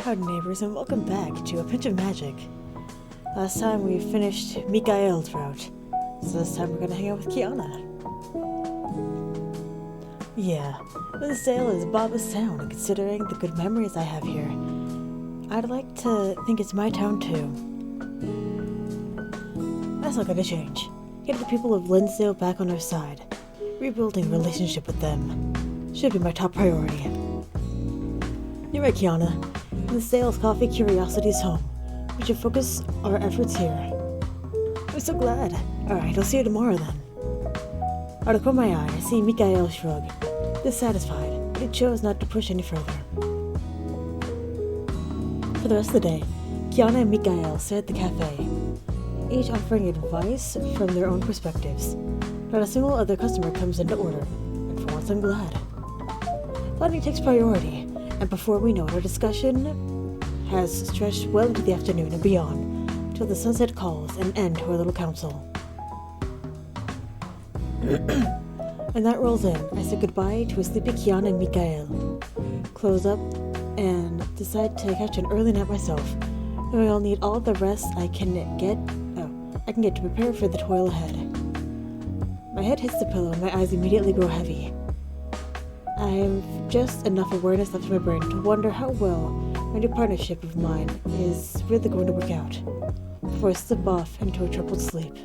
Howdy Neighbors, and welcome back to A Pinch of Magic. Last time we finished Mikael's route, so this time we're gonna hang out with Kiana. Yeah, Linsdale is Baba's town, and considering the good memories I have here, I'd like to think it's my town too. That's not gonna change. Get the people of Linsdale back on our side. Rebuilding a relationship with them should be my top priority. You're right, Kiana. Linsdale's Coffee Curiosity's home. We should focus our efforts here. I'm so glad. Alright, I'll see you tomorrow then. Out of the corner of my eye, I see Mikael shrug. Dissatisfied, but he chose not to push any further. For the rest of the day, Kiana and Mikael sat at the cafe, each offering advice from their own perspectives. Not a single other customer comes in to order, and for once I'm glad. Planning takes priority, and before we know it, our discussion has stretched well into the afternoon and beyond, till the sunset calls an end to our little council. And that rolls in, I say goodbye to a sleepy Kiana and Mikael, close up, and decide to catch an early nap myself, knowing I'll need all the rest I can get to prepare for the toil ahead. My head hits the pillow and my eyes immediately grow heavy. I have just enough awareness left in my brain to wonder how well my new partnership of mine is really going to work out, before I slip off into a troubled sleep.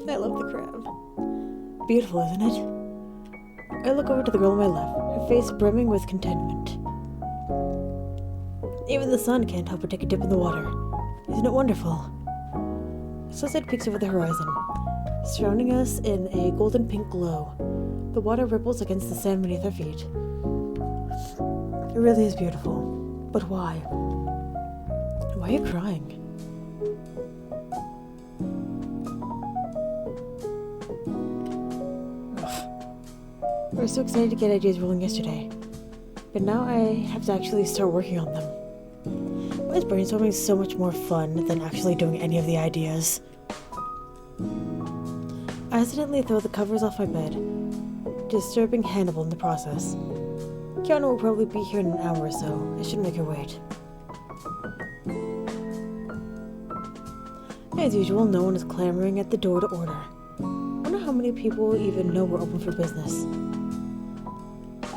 I love the crab. Beautiful, isn't it? I look over to the girl on my left, her face brimming with contentment. Even the sun can't help but take a dip in the water. Isn't it wonderful? Sunset peaks over the horizon, surrounding us in a golden pink glow. The water ripples against the sand beneath our feet. It really is beautiful. But why? Why are you crying? Ugh. We were so excited to get ideas rolling yesterday, but now I have to actually start working on them. Why is brainstorming so much more fun than actually doing any of the ideas? I accidentally throw the covers off my bed, disturbing Hannibal in the process. Kiana will probably be here in an hour or so. I shouldn't make her wait. As usual, no one is clamoring at the door to order. I wonder how many people even know we're open for business.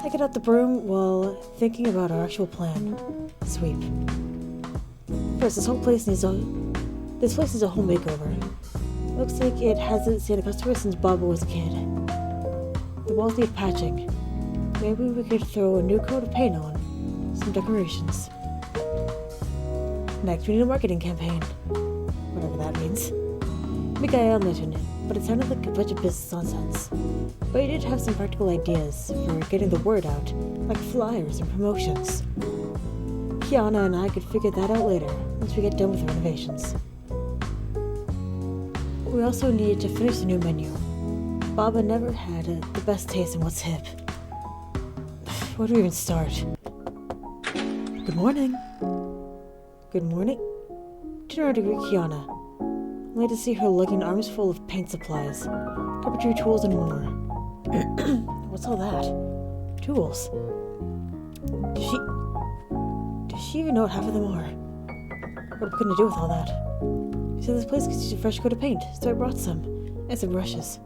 I get out the broom while thinking about our actual plan. Sweep. First, this place needs a home makeover. Looks like it hasn't seen a customer since Baba was a kid. The walls need patching. Maybe we could throw a new coat of paint on, some decorations. Next, we need a marketing campaign. Whatever that means. Mikael mentioned it, but it sounded like a bunch of business nonsense. But he did have some practical ideas for getting the word out, like flyers and promotions. Kiana and I could figure that out later, once we get done with the renovations. We also need to finish the new menu. Baba never had the best taste in what's hip. Where do we even start? Good morning. Good morning? Turn around to greet Kiana, only to see her lugging arms full of paint supplies, carpentry tools, and more. What's all that? Tools? Does she even know what half of them are? What are we gonna do with all that? She said this place could use a fresh coat of paint, so I brought some, and some brushes.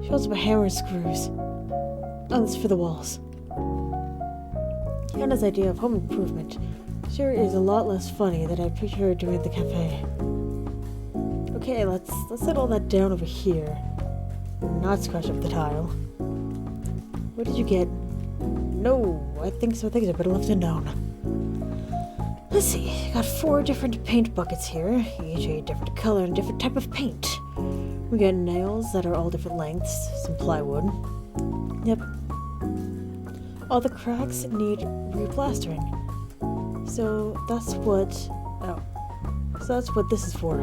She holds up a hammer and screws. Oh, this is for the walls. Kiana's idea of home improvement sure is a lot less funny than I pictured her doing at the cafe. Okay, let's set all that down over here. Not scratch up the tile. What did you get? No, I think some things are better left unknown. Let's see, got 4 different paint buckets here, each a different color and different type of paint. We got nails that are all different lengths, some plywood. Yep. All the cracks need replastering. So that's what this is for.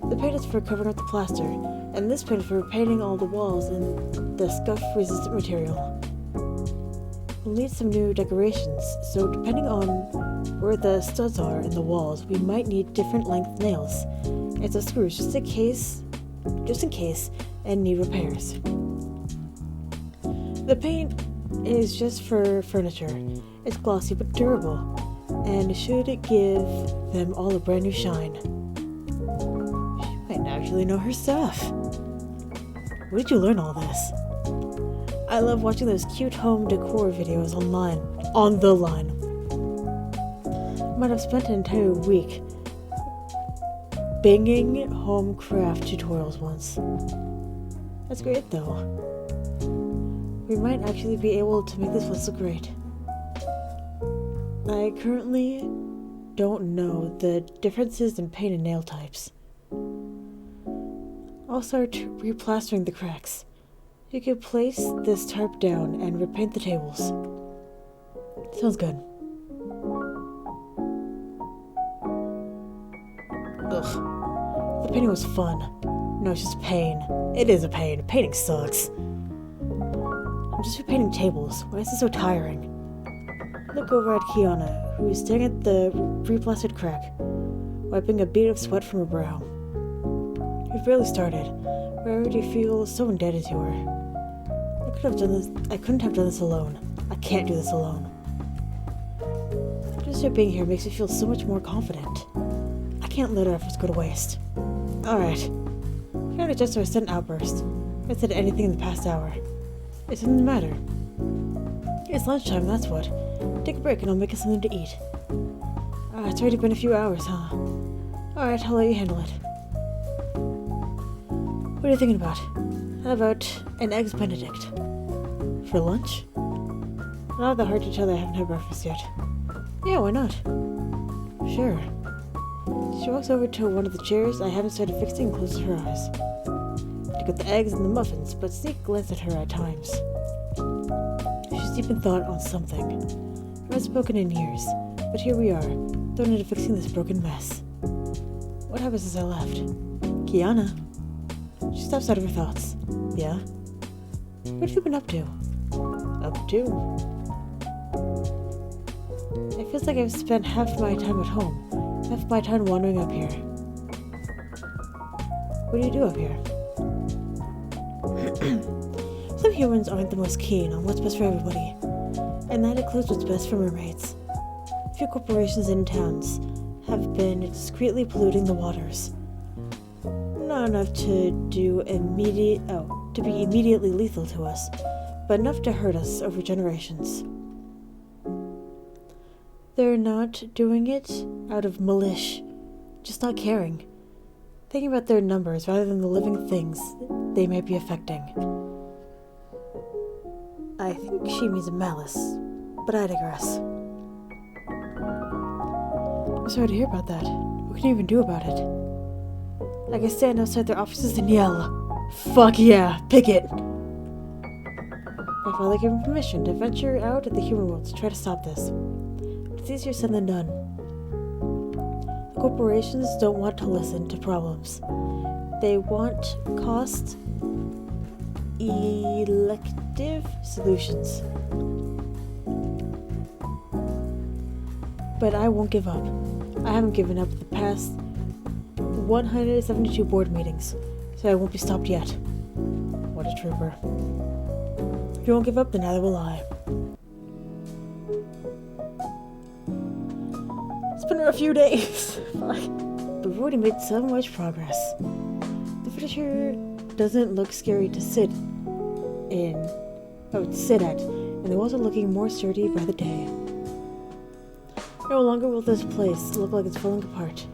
The paint is for covering up the plaster, and this paint is for painting all the walls in the scuff-resistant material. We'll need some new decorations, so depending on where the studs are in the walls, we might need different length nails and some screws just in case, and need repairs. The paint is just for furniture. It's glossy but durable, and should give them all a brand new shine. She might actually know her stuff. Where did you learn all this? I love watching those cute home decor videos online. On the line. I might have spent an entire week binging home craft tutorials once. That's great though. We might actually be able to make this place look great. I currently don't know the differences in paint and nail types. I'll start replastering the cracks. You could place this tarp down and repaint the tables. Sounds good. Ugh. The painting was fun. No, it's just pain. It is a pain. Painting sucks. I'm just repainting tables. Why is this so tiring? Look over at Kiana, who is staring at the replastered crack, wiping a bead of sweat from her brow. We've barely started. I already feel so indebted to her. I couldn't have done this alone. I can't do this alone. Just her being here makes me feel so much more confident. I can't let our efforts go to waste. Alright. Kiana just a sudden outburst. I said anything in the past hour. Is something the matter? It's lunchtime, that's what. Take a break and I'll make us something to eat. It's already been a few hours, huh? Alright, I'll let you handle it. What are you thinking about? How about an Eggs Benedict? For lunch? I don't have the heart to tell her I haven't had breakfast yet. Yeah, why not? Sure. She walks over to one of the chairs I haven't started fixing and closes her eyes. She got the eggs and the muffins, but sneak a glance at her at times. She's deep in thought on something. I haven't spoken in years, but here we are, thrown into fixing this broken mess. What happened since I left? Kiana? She steps out of her thoughts. Yeah? What have you been up to? Up to? It feels like I've spent half my time at home, half my time wandering up here. What do you do up here? Some humans aren't the most keen on what's best for everybody, and that includes what's best for mermaids. A few corporations and towns have been discreetly polluting the waters. Not enough to be immediately lethal to us, but enough to hurt us over generations. They're not doing it out of malice, just not caring. Thinking about their numbers rather than the living things they might be affecting. I think she means malice, but I digress. I'm sorry to hear about that. What can you even do about it? I can stand outside their offices and yell, "Fuck yeah, picket!" My father gave me permission to venture out at the human world to try to stop this. But it's easier said than done. Corporations don't want to listen to problems. They want cost-effective solutions. But I won't give up. I haven't given up the past 172 board meetings, so I won't be stopped yet. What a trooper. If you won't give up, then neither will I. It's been a rough few days. Fuck. But we've already made so much progress. The furniture doesn't look scary to sit at, and the walls are looking more sturdy by the day. No longer will this place look like it's falling apart.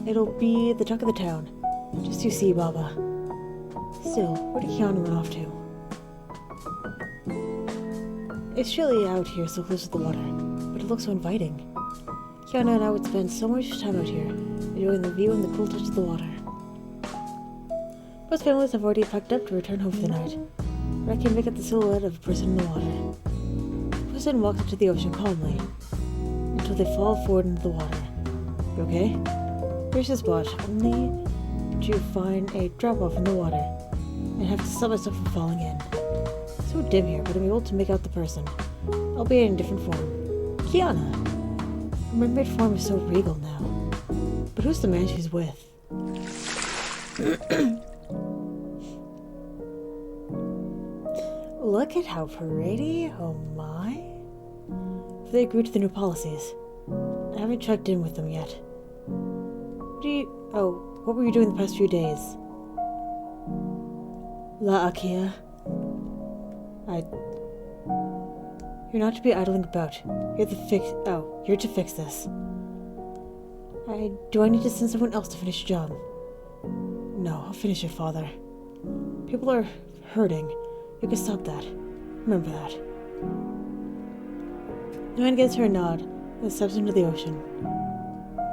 It'll be the talk of the town. Just you see, Baba. Still, where did Kiana run off to? It's chilly out here so close to the water, but it looks so inviting. Kiana and I would spend so much time out here, enjoying the view and the cool touch of the water. Most families have already packed up to return home for the night, but I can make out the silhouette of a person in the water. The person walks up to the ocean calmly, until they fall forward into the water. You okay? Here's the spot, only to find a drop-off in the water, and have to stop myself from falling in. It's so dim here, but I'm able to make out the person, albeit in different form. Kiana! Her mermaid form is so regal now. But who's the man she's with? Look at how pretty. Oh my. They agreed to the new policies. I haven't checked in with them yet. What were you doing the past few days? La Akia. You're not to be idling about. You're to fix this. Do I need to send someone else to finish the job? No, I'll finish it, Father. People are hurting. You can stop that. Remember that. The man gives her a nod and steps into the ocean.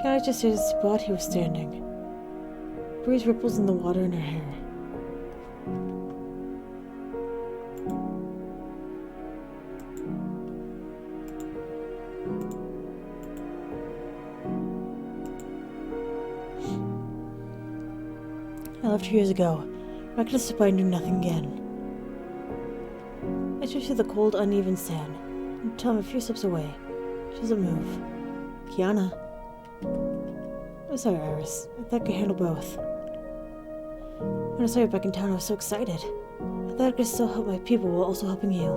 Kiana just stays at the spot he was standing. Breeze ripples in the water in her hair. I left her years ago. I'm not gonna sit by and do nothing again. I switch through the cold, uneven sand until I'm a few steps away. She doesn't move. Kiana. I'm sorry, Iris. I thought I could handle both. When I saw you back in town, I was so excited. I thought I could still help my people while also helping you.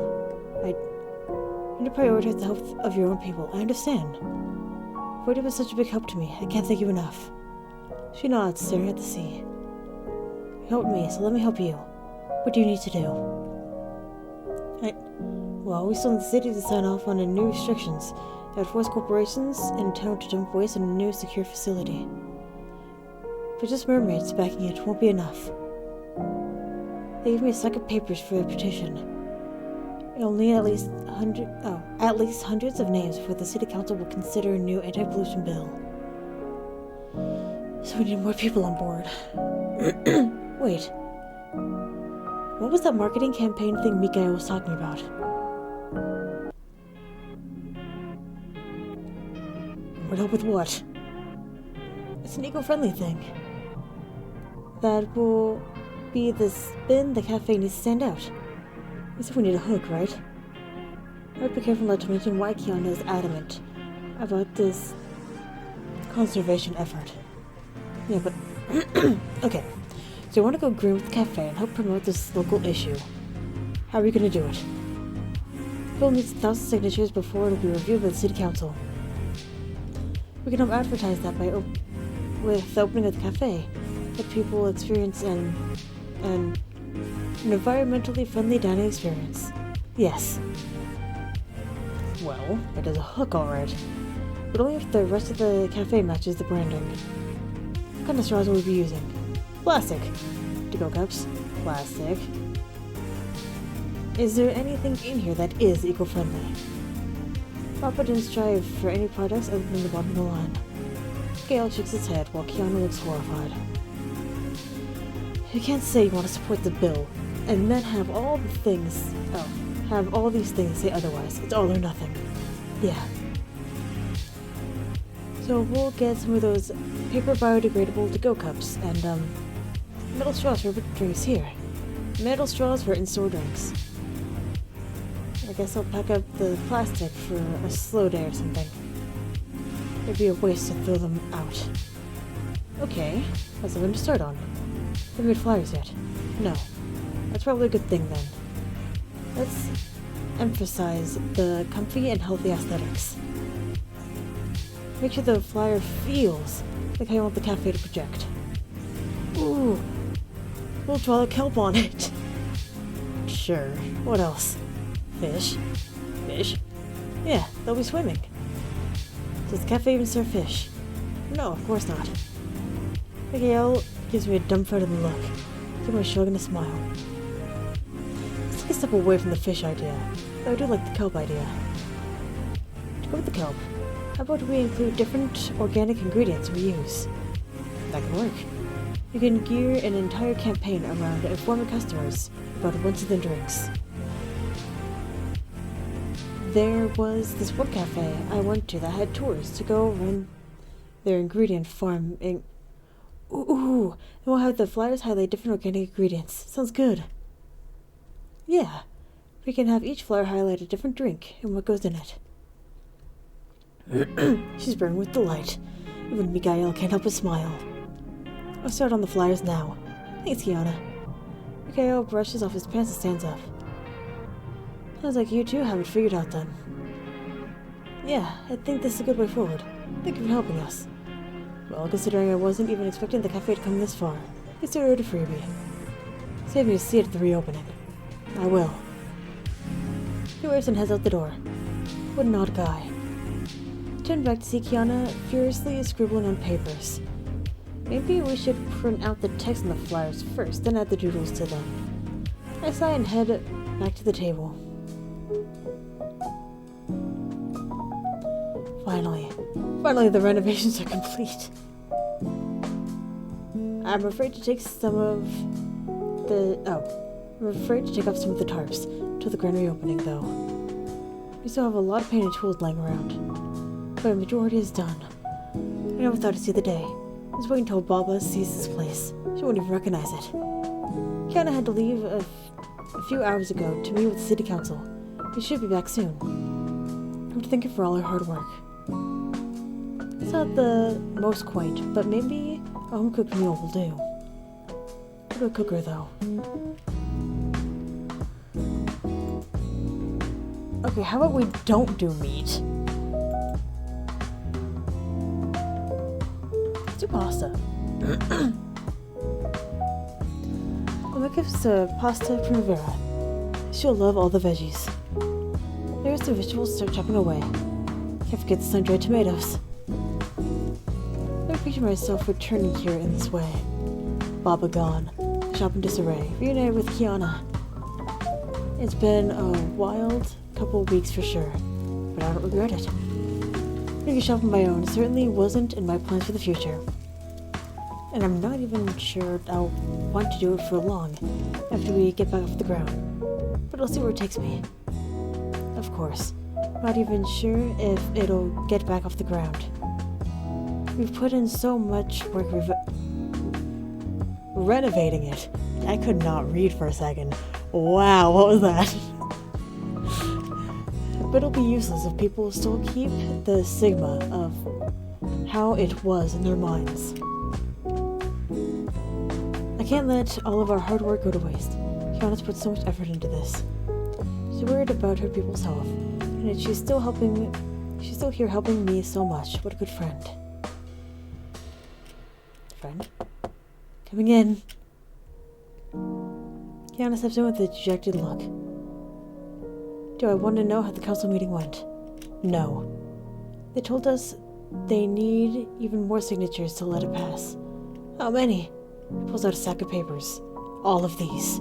You need to prioritize the health of your own people. I understand. Void was such a big help to me. I can't thank you enough. She nods, staring at the sea. You helped me, so let me help you. What do you need to do? Well, we still need the city to sign off on the new restrictions that would force corporations in town to dump waste in a new secure facility. But just mermaids backing it won't be enough. They gave me a stack of papers for the petition. It'll need at least hundreds of names before the city council will consider a new anti-pollution bill. So we need more people on board. Wait. What was that marketing campaign thing Mikael was talking about? Would help with what? It's an eco-friendly thing. That will be the spin the cafe needs to stand out. As if we need a hook, right? I'd be careful not to mention why Kiana is adamant about this conservation effort. Yeah, but... okay. So you want to go green with the cafe and help promote this local issue. How are we going to do it? The bill needs 1,000 signatures before it will be reviewed by the city council. We can help advertise that with the opening of the cafe, that people will experience an environmentally friendly dining experience. Yes. Well, it is a hook, alright. But only if the rest of the cafe matches the branding. What kind of straws will we be using? Plastic. To-go cups. Plastic. Is there anything in here that is eco-friendly? Papa didn't strive for any products other than the bottom of the line. Gale shakes his head while Kiana looks horrified. You can't say you want to support the bill and then have all these things say otherwise. It's all or nothing. Yeah. So we'll get some of those paper biodegradable to-go cups and metal straws for drinks here. Metal straws for in-store drinks. I guess I'll pack up the plastic for a slow day or something. It'd be a waste to throw them out. Okay, that's something to start on. Have we made flyers yet? No. That's probably a good thing then. Let's emphasize the comfy and healthy aesthetics. Make sure the flyer feels like how you want the cafe to project. Ooh, we'll draw a kelp on it. Sure, what else? Fish? Fish? Yeah, they'll be swimming. Does the cafe even serve fish? No, of course not. Mikael gives me a dumbfounded look, giving me a shrug and a smile. Let's take a step away from the fish idea, though I do like the kelp idea. To go with the kelp, how about we include different organic ingredients we use? That can work. You can gear an entire campaign around informing customers about what's in the drinks. There was this one cafe I went to that had tours to go run their ingredient farm in... Ooh, and we'll have the flyers highlight different organic ingredients. Sounds good. Yeah, we can have each flyer highlight a different drink and what goes in it. She's burning with delight. Even Mikael can't help but smile. I'll start on the flyers now. Thanks, Kiana. Mikael brushes off his pants and stands up. Sounds like you two have it figured out then. Yeah, I think this is a good way forward. Thank you for helping us. Well, considering I wasn't even expecting the cafe to come this far, consider it a freebie. Save me a seat at the reopening. I will. He waves and heads out the door. What an odd guy. Turn back to see Kiana furiously scribbling on papers. Maybe we should print out the text on the flyers first, then add the doodles to them. I sigh and head back to the table. Finally the renovations are complete. I'm afraid to take off some of the tarps till the grand reopening, though. We still have a lot of painted tools lying around, but a majority is done. I never thought I'd see the day. I was waiting until Baba sees this place. She won't even recognize it. Kiana had to leave a few hours ago to meet with the city council. We should be back soon. I want to thank her for all her hard work. It's not the most quaint, but maybe a home-cooked meal will do. Go to a cooker, though. Okay, how about we don't do meat? Let's do pasta. I'll make us a pasta primavera. She'll love all the veggies. There's the vegetables, start chopping away. Can't forget the sun-dried tomatoes. I picture myself returning here in this way. Baba gone, the shop in disarray, reunited with Kiana. It's been a wild couple of weeks for sure, but I don't regret it. Making a shop on my own certainly wasn't in my plans for the future. And I'm not even sure I'll want to do it for long after we get back off the ground. But I'll see where it takes me. Of course, not even sure if it'll get back off the ground. We've put in so much work renovating it. I could not read for a second. Wow, what was that? But it'll be useless if people still keep the stigma of how it was in their minds. I can't let all of our hard work go to waste. Kiana's put so much effort into this. She's worried about her people's health, and yet she's still here helping me so much. What a good friend. Friend? Coming in. Kiana steps in with a dejected look. Do I want to know how the council meeting went? No. They told us they need even more signatures to let it pass. How many? He pulls out a stack of papers. All of these.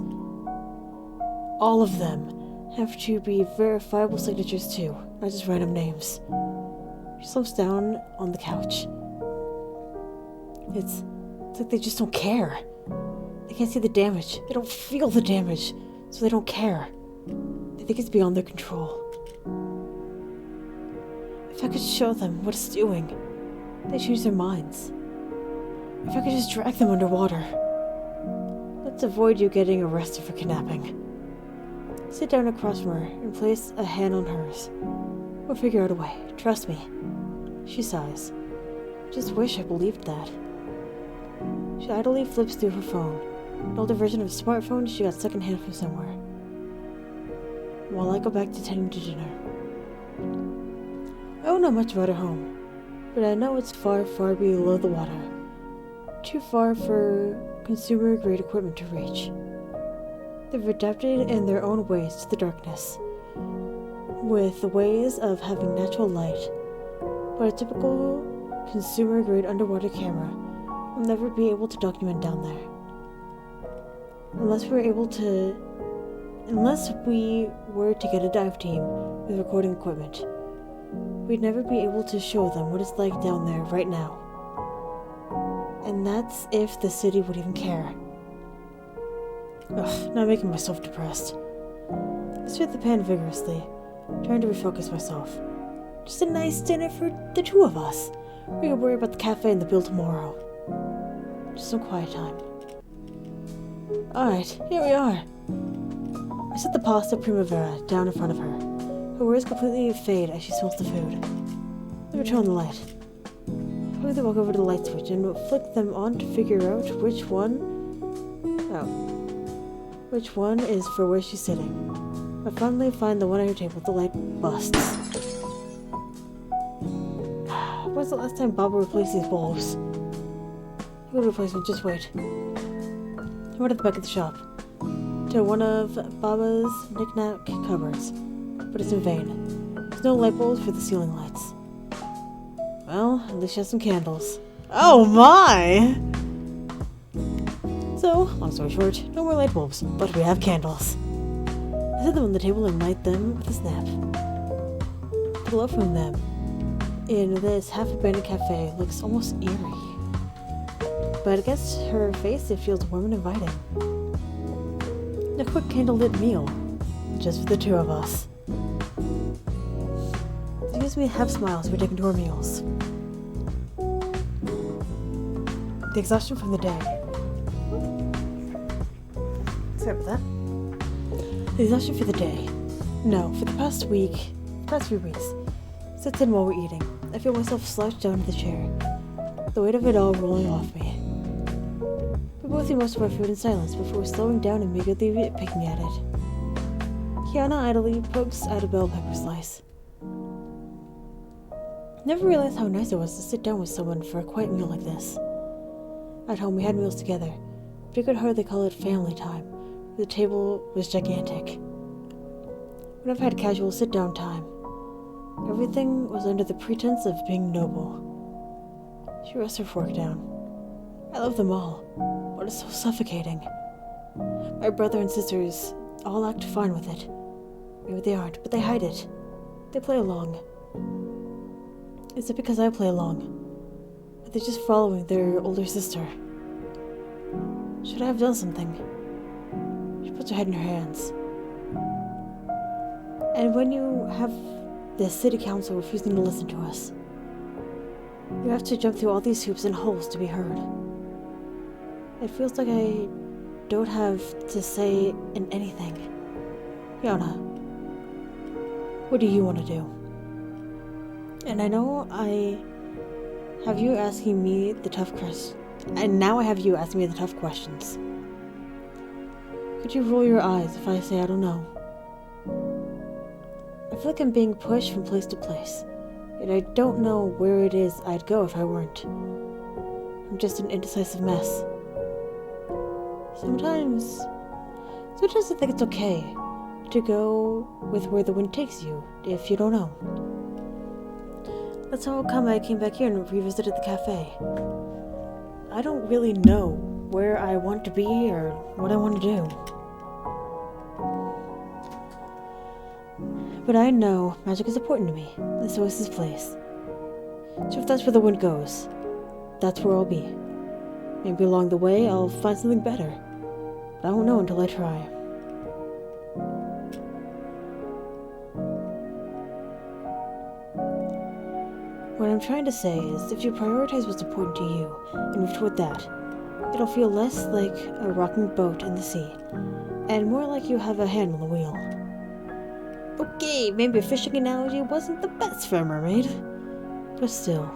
All of them have to be verifiable signatures too, not just random names. She slumps down on the couch. It's like they just don't care. They can't see the damage. They don't feel the damage, so they don't care. They think it's beyond their control. If I could show them what it's doing, they'd change their minds. If I could just drag them underwater. Let's avoid you getting arrested for kidnapping. Sit down across from her and place a hand on hers. We'll figure out a way. Trust me. She sighs. Just wish I believed that. She idly flips through her phone, an older version of a smartphone she got secondhand from somewhere. While I go back to tending to dinner. I don't know much about her home, but I know it's far, far below the water. Too far for consumer-grade equipment to reach. They've adapted in their own ways to the darkness, with the ways of having natural light, but a typical consumer-grade underwater camera will never be able to document down there. Unless we were to get a dive team with recording equipment, we'd never be able to show them what it's like down there right now. And that's if the city would even care. Ugh, now I'm making myself depressed. I stir the pan vigorously, trying to refocus myself. Just a nice dinner for the two of us. We can worry about the cafe and the bill tomorrow. Just some quiet time. Alright, here we are. I set the pasta primavera down in front of her. Her words completely fade as she smells the food. Let me turn on the light. I quickly walk over to the light switch and flick them on to figure out which one is for where she's sitting. I finally find the one on your table. The light busts. When's the last time Baba replaced these bulbs? You go to replacement, just wait. I went at the back of the shop to one of Baba's knick-knack cupboards, but it's in vain. There's no light bulbs for the ceiling lights. Well, at least she has some candles. Oh my! So, long story short, no more light bulbs, but we have candles. I set them on the table and light them with a snap. The glow from them in this half-abandoned cafe looks almost eerie. But against her face, it feels warm and inviting. A quick candlelit meal, just for the two of us. It gives me half smiles as we take into our meals. The exhaustion from the day. Sorry about that. The exhaustion for the day. No, for the past few weeks, sits in while we're eating. I feel myself slouched down to the chair, the weight of it all rolling off me. We both eat most of our food in silence before slowing down and immediately picking at it. Kiana idly pokes at a bell pepper slice. Never realized how nice it was to sit down with someone for a quiet meal like this. At home we had meals together, but you could hardly call it family time. The table was gigantic. When I've had casual sit-down time, everything was under the pretense of being noble. She rests her fork down. I love them all, but it's so suffocating. My brother and sisters all act fine with it. Maybe they aren't, but they hide it. They play along. Is it because I play along? Or they're just following their older sister? Should I have done something? She puts her head in her hands. And when you have the city council refusing to listen to us, you have to jump through all these hoops and holes to be heard. It feels like I don't have to say in anything. Kiana, what do you want to do? And I know I have you asking me the tough questions. And now I have you asking me the tough questions. Could you roll your eyes if I say I don't know? I feel like I'm being pushed from place to place, yet I don't know where it is I'd go if I weren't. I'm just an indecisive mess. Sometimes I think it's okay to go with where the wind takes you if you don't know. That's how come I came back here and revisited the cafe. I don't really know where I want to be or what I want to do. But I know magic is important to me, and so is this place. So if that's where the wind goes, that's where I'll be. Maybe along the way I'll find something better, but I won't know until I try. What I'm trying to say is, if you prioritize what's important to you and move toward that, it'll feel less like a rocking boat in the sea, and more like you have a hand on the wheel. Okay, maybe a fishing analogy wasn't the best for a mermaid, but still.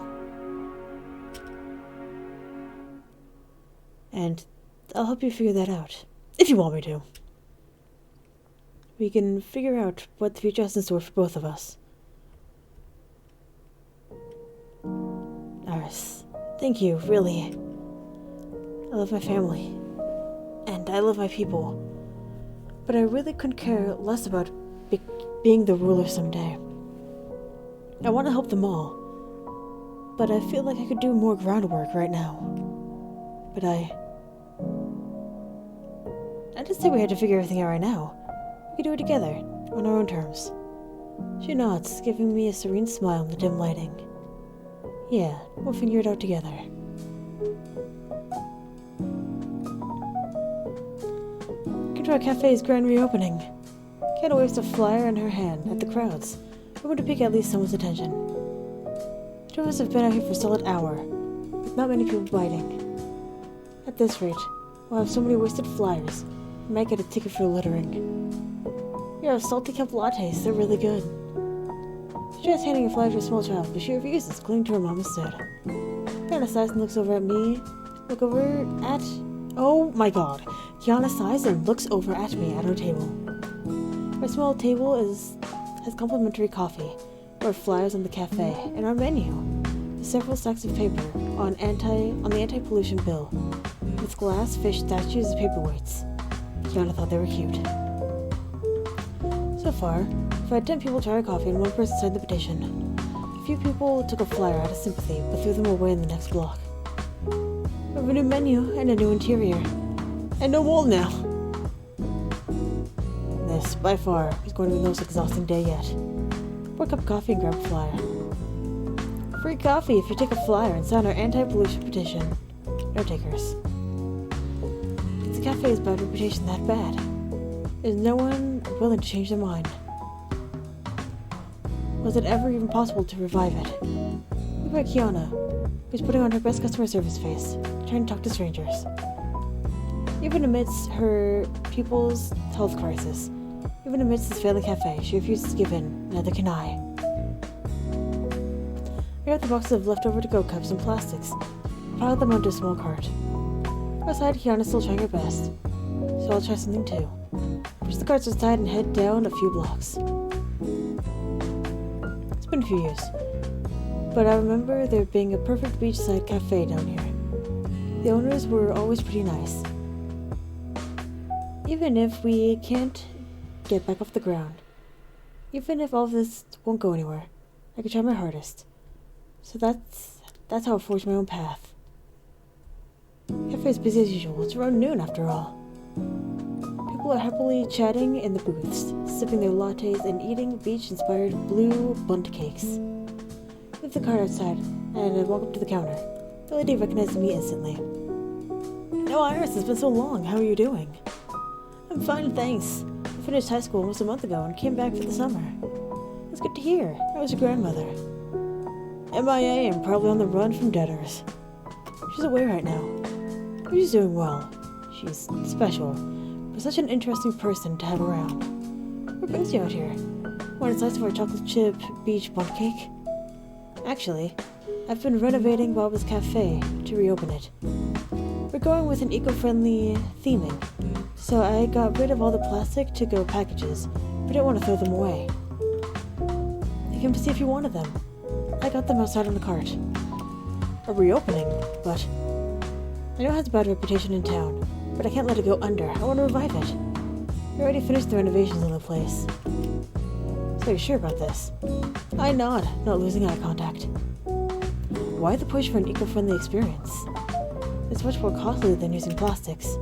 And I'll help you figure that out, if you want me to. We can figure out what the future has in store for both of us. Iris, thank you, really. I love my family, and I love my people, but I really couldn't care less about being the ruler someday. I want to help them all, but I feel like I could do more groundwork right now. But I didn't say we had to figure everything out right now. We could do it together, on our own terms. She nods, giving me a serene smile in the dim lighting. Yeah, we'll figure it out together. Control Cafe's grand reopening. Kiana waves a flyer in her hand at the crowds, hoping to pique at least someone's attention. The two of us have been out here for a solid hour, with not many people biting. At this rate, we'll have so many wasted flyers, we might get a ticket for littering. Here are salty cup lattes, they're really good. She tries handing a flyer to a small child, but she refuses, clinging to her mom instead. Kiana sighs and looks over at me. Oh my god. Kiana sighs and looks over at me at our table. My small table has complimentary coffee, or flyers on the cafe, and our menu is several stacks of paper on the anti-pollution bill, with glass fish statues as paperweights. Kiana thought they were cute. So far, I've had 10 people try our coffee and 1 person signed the petition. A few people took a flyer out of sympathy, but threw them away in the next block. We have a new menu and a new interior. And no wall now! This, by far, is going to be the most exhausting day yet. Pour a cup of coffee and grab a flyer. Free coffee if you take a flyer and sign our anti-pollution petition. No takers. Is the cafe's bad reputation that bad? Is no one willing to change their mind? Was it ever even possible to revive it? Look at Kiana, who's putting on her best customer service face, trying to talk to strangers. Even amidst her pupil's health crisis, even amidst this failing cafe, she refuses to give in, neither can I. I got the boxes of leftover to-go cups and plastics, piled them onto a small cart. Outside, Kiana's still trying her best, so I'll try something too. Push the carts aside and head down a few blocks. It's been a few years, but I remember there being a perfect beachside cafe down here. The owners were always pretty nice. Even if we can't get back off the ground, even if all of this won't go anywhere, I can try my hardest. So that's how I forged my own path. Cafe's busy as usual. It's around noon after all. People are happily chatting in the booths, sipping their lattes and eating beach-inspired blue bundt cakes. I leave the cart outside and I walk up to the counter. The lady recognizes me instantly. "No, Iris, it's been so long. How are you doing?" "I'm fine, thanks. I finished high school almost a month ago and came back for the summer." "It's good to hear. How was your grandmother?" "MIA and probably on the run from debtors. She's away right now. But she's doing well. She's special, but such an interesting person to have around. What brings you out here? Want a slice of our chocolate chip beach bundt cake?" "Actually, I've been renovating Baba's Cafe to reopen it. We're going with an eco-friendly theming, so I got rid of all the plastic to-go packages. We didn't want to throw them away. I came to see if you wanted them. I got them outside on the cart." "A reopening? But I know it has a bad reputation in town, but I can't let it go under. I want to revive it. We already finished the renovations on the place." "So you're sure about this?" I nod, not losing eye contact. "Why the push for an eco-friendly experience? It's much more costly than using plastics.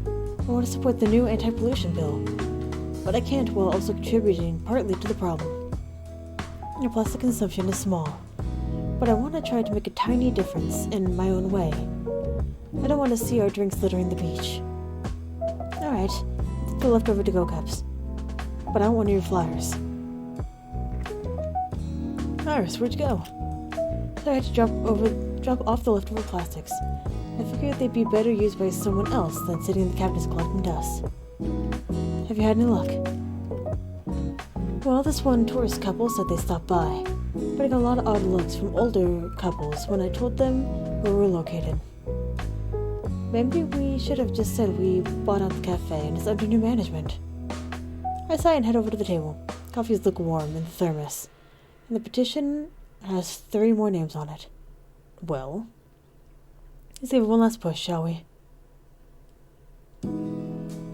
I want to support the new anti-pollution bill, but I can't while also contributing partly to the problem. Your plastic consumption is small, but I want to try to make a tiny difference in my own way. I don't want to see our drinks littering the beach." "Alright, the leftover to-go cups. But I don't want your flyers." "Iris, where'd you go?" "So I had to drop off the leftover plastics. I figured they'd be better used by someone else than sitting in the cabinets collecting dust." "Have you had any luck?" "Well, this one tourist couple said they stopped by, but I got a lot of odd looks from older couples when I told them where we were located. Maybe we should have just said we bought out the cafe and it's under new management." I sigh and head over to the table. Coffee is lukewarm in the thermos, and the petition has 3 more names on it. Well, let's give it one last push, shall we?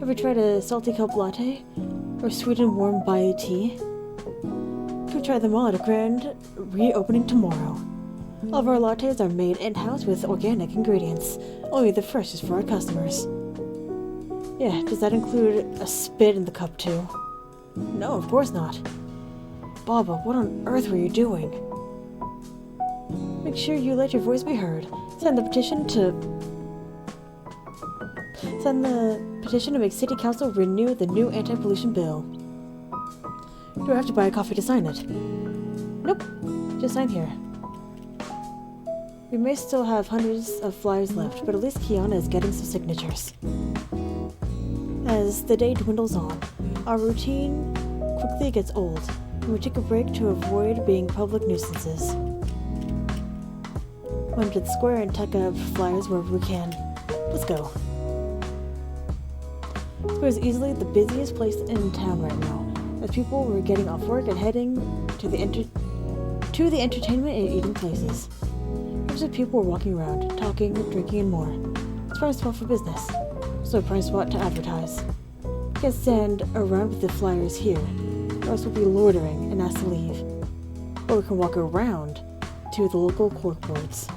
Ever tried a salty kelp latte? Or sweet and warm bai tea? Could try them all at a grand reopening tomorrow. All of our lattes are made in-house with organic ingredients, only the freshest for our customers. Yeah, does that include a spit in the cup too? No, of course not. Baba, what on earth were you doing? Make sure you let your voice be heard. Send the petition to make City Council renew the new anti-pollution bill. Do I have to buy a coffee to sign it? Nope, just sign here. We may still have hundreds of flyers left, but at least Kiana is getting some signatures. As the day dwindles on, our routine quickly gets old, and we take a break to avoid being public nuisances. Run to the square and tack up flyers wherever we can. Let's go. The square is easily the busiest place in town right now, Most people were getting off work and heading to the entertainment and eating places. Groups of people were walking around, talking, drinking, and more. It's a prime spot for business, so a prime spot to advertise. You can't stand around with the flyers here, or else we'll be loitering and asked to leave. Or we can walk around to the local corkboards.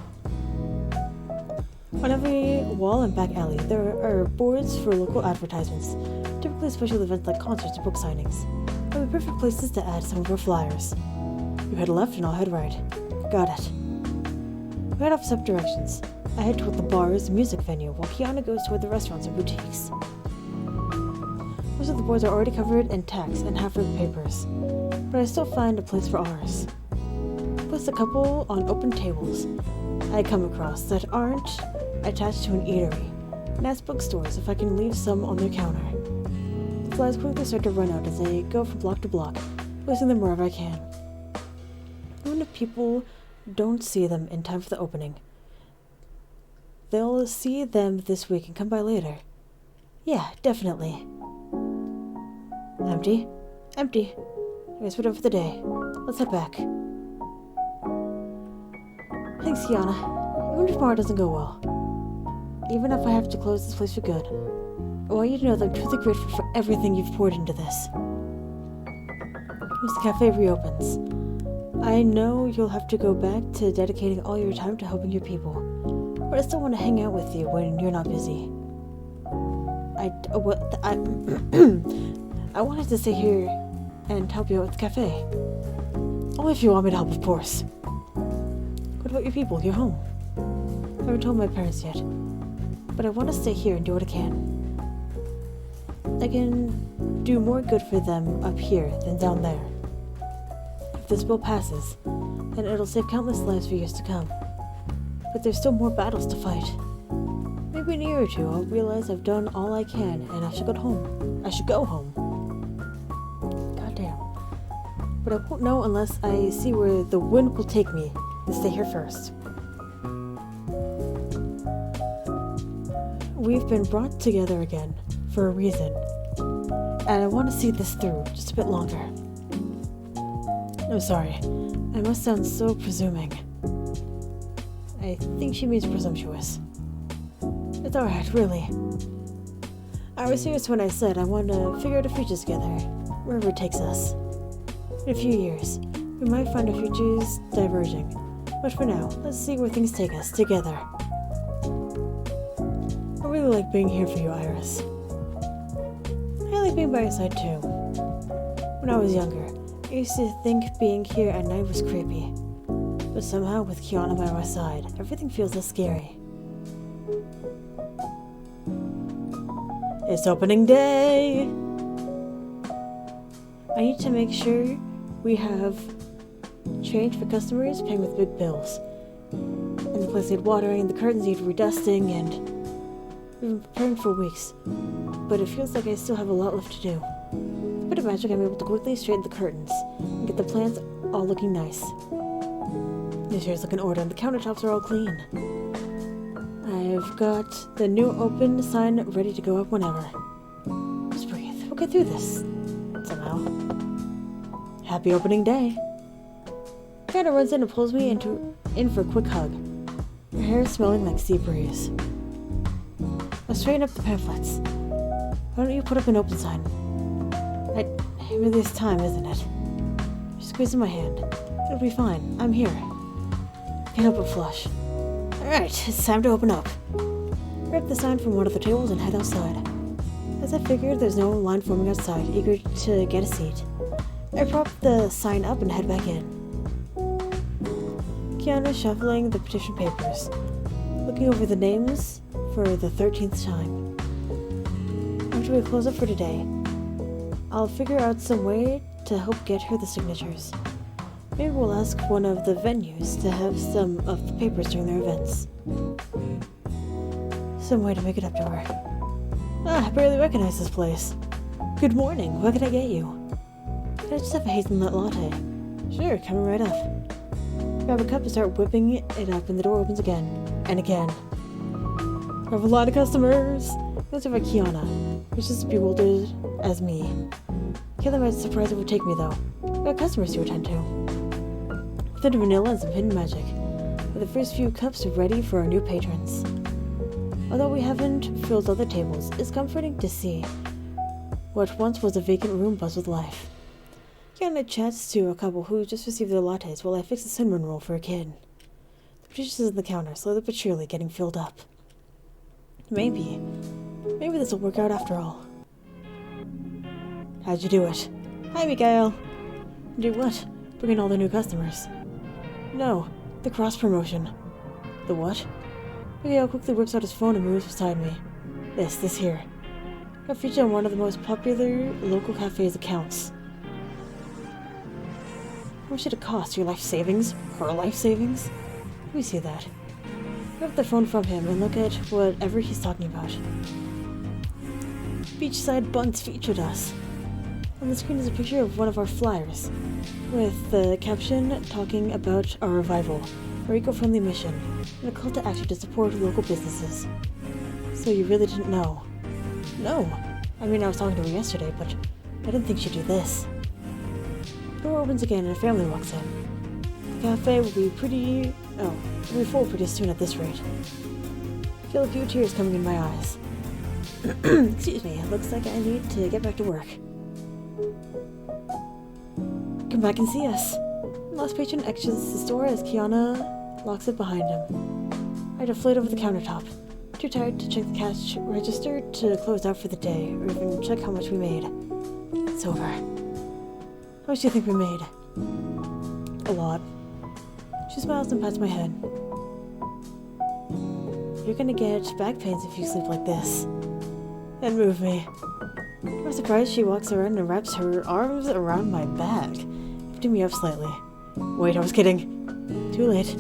On every wall and back alley, there are boards for local advertisements, typically special events like concerts or book signings. They'll be perfect places to add some of our flyers. You head left and I'll head right. Got it. We head off separate directions. I head toward the bars and music venue, while Kiana goes toward the restaurants and boutiques. Most of the boards are already covered in text and half written papers, but I still find a place for ours. Plus a couple on open tables I come across that aren't attached to an eatery, and ask bookstores if I can leave some on their counter. The flies quickly start to run out as I go from block to block, placing them wherever I can. Even if people don't see them in time for the opening, they'll see them this week and come by later. Yeah, definitely. Empty? Empty. I guess we're done for the day. Let's head back. Thanks, Kiana. Even if tomorrow doesn't go well. Even if I have to close this place for good. I want you to know that I'm truly grateful for everything you've poured into this. Once the cafe reopens, I know you'll have to go back to dedicating all your time to helping your people, but I still want to hang out with you when you're not busy. I wanted to stay here and help you out with the cafe. Only if you want me to help, of course. What about your people, your home? I haven't told my parents yet, but I want to stay here and do what I can. I can do more good for them up here than down there. If this bill passes, then it'll save countless lives for years to come. But there's still more battles to fight. Maybe in a year or two I'll realize I've done all I can and I should go home. Goddamn. But I won't know unless I see where the wind will take me and stay here first. We've been brought together again for a reason, and I want to see this through just a bit longer. I'm sorry, I must sound so presuming. I think she means presumptuous. It's alright, really. I was serious when I said I want to figure out a future together, wherever it takes us. In a few years, we might find our futures diverging, but for now, let's see where things take us together. I really like being here for you, Iris. I like being by your side too. When I was younger, I used to think being here at night was creepy. But somehow, with Kiana by my side, everything feels less scary. It's opening day! I need to make sure we have change for customers paying with big bills. And the place need watering, the curtains need redusting, and we've been preparing for weeks. But it feels like I still have a lot left to do. With a bit of magic, I'm able to quickly straighten the curtains and get the plants all looking nice. The chairs look in order and the countertops are all clean. I've got the new open sign ready to go up whenever. Just breathe. We'll get through this. Somehow. Happy opening day. Kiana runs in and pulls me in for a quick hug. Her hair is smelling like sea breeze. I'll straighten up the pamphlets. Why don't you put up an open sign? Maybe this time, isn't it? She's squeezing my hand. It'll be fine. I'm here. Can't help but flush. Alright, it's time to open up. Grab the sign from one of the tables and head outside. As I figured, there's no line forming outside, eager to get a seat. I prop the sign up and head back in. Kiana shuffling the petition papers, looking over the names for the 13th time. After we close up for today, I'll figure out some way to help get her the signatures. Maybe we'll ask one of the venues to have some of the papers during their events. Some way to make it up to her. I barely recognize this place. Good morning, what can I get you? Can I just have a hazelnut latte? Sure, coming right up. Grab a cup and start whipping it up and the door opens again. And again. I have a lot of customers. Let's have a Kiana, who's just as bewildered as me. Kiana might surprise overtake me though. I've got customers to attend to. Thin vanilla and some hidden magic. With the first few cups ready for our new patrons. Although we haven't filled other tables, it's comforting to see what once was a vacant room buzz with life. Kiana chats to a couple who just received their lattes while I fix a cinnamon roll for a kid. The purchases on the counter, slowly but surely getting filled up. Maybe this will work out after all. How'd you do it? Hi, Mikael. Do what? Bring in all the new customers. No, the cross promotion. The what? Mikael quickly whips out his phone and moves beside me. This here. Got featured on one of the most popular local cafes' accounts. How much did it cost? Your life savings? Her life savings? Let me see that. Grab the phone from him and look at whatever he's talking about. Beachside Buns featured us. On the screen is a picture of one of our flyers, with the caption talking about our revival, our eco-friendly mission, and a call to action to support local businesses. So you really didn't know? No. I mean, I was talking to her yesterday, but I didn't think she'd do this. The door opens again and a family walks in. The cafe will be full pretty soon at this rate. I feel a few tears coming in my eyes. Excuse me, it looks like I need to get back to work. Come back and see us. The last patron exits the store as Kiana locks it behind him. I deflate over the countertop. Too tired to check the cash register to close out for the day, or even check how much we made. It's over. How much do you think we made? A lot. She smiles and pats my head. You're gonna get back pains if you sleep like this. And move me. I'm surprised she walks around and wraps her arms around my back, lifting me up slightly. Wait, I was kidding. Too late.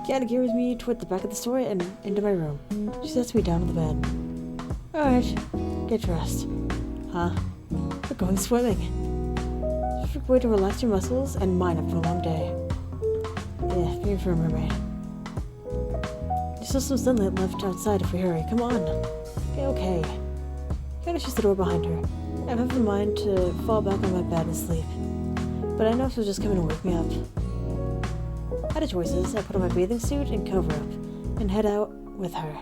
Kiana gears me toward the back of the store and into my room. She sets me down on the bed. Alright, get dressed. Huh? We're going swimming. Perfect way to relax your muscles and mine after a long day. Yeah, being for a mermaid. There's still some sunlight left outside if we hurry. Come on. Okay. Kiana shuts the door behind her. I have in mind to fall back on my bed and sleep. But I know she'll just come in and wake me up. Out of choices, I put on my bathing suit and cover up, and head out with her.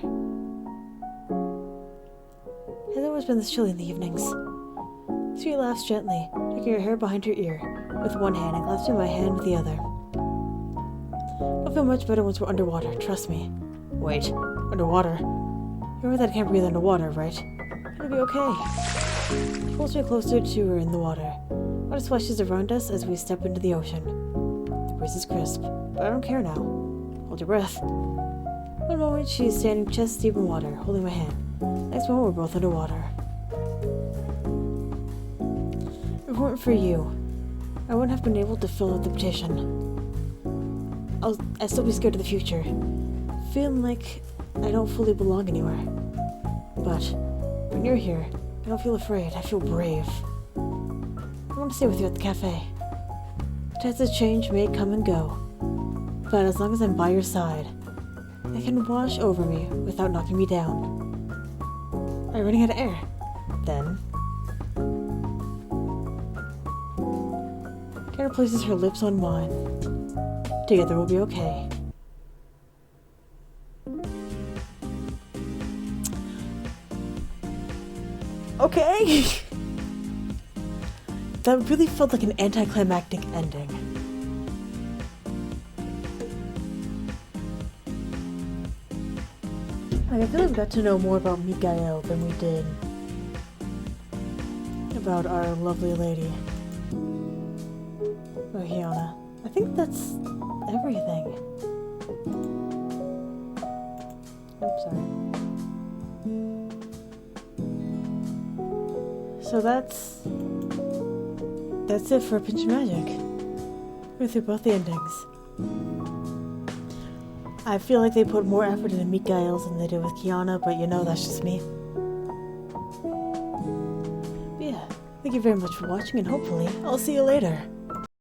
It has always been this chilly in the evenings. She laughs gently, taking her hair behind her ear with one hand and clasping my hand with the other. I'll feel much better once we're underwater, trust me. Wait, underwater? You remember that I can't breathe underwater, right? It'll be okay. She pulls me closer to her in the water. Water splashes around us as we step into the ocean. The breeze is crisp, but I don't care now. Hold your breath. One moment she's standing chest deep in water, holding my hand. Next moment we're both underwater. If it weren't for you, I wouldn't have been able to fill out the petition. I'd still be scared of the future, feeling like I don't fully belong anywhere. But when you're here, I don't feel afraid, I feel brave. I want to stay with you at the cafe. Tides of change may come and go, but as long as I'm by your side, it can wash over me without knocking me down. Are you running out of air? Then Kiana places her lips on mine. Together we'll be okay. Okay! That really felt like an anticlimactic ending. I feel like we got to know more about Mikael than we did about our lovely lady. Oh, Kiana. I think that's everything. Oops, sorry. So that's it for Pinch of Magic. We're through both the endings. I feel like they put more effort into Mikael's than they did with Kiana, but you know, that's just me. But yeah, thank you very much for watching, and hopefully I'll see you later.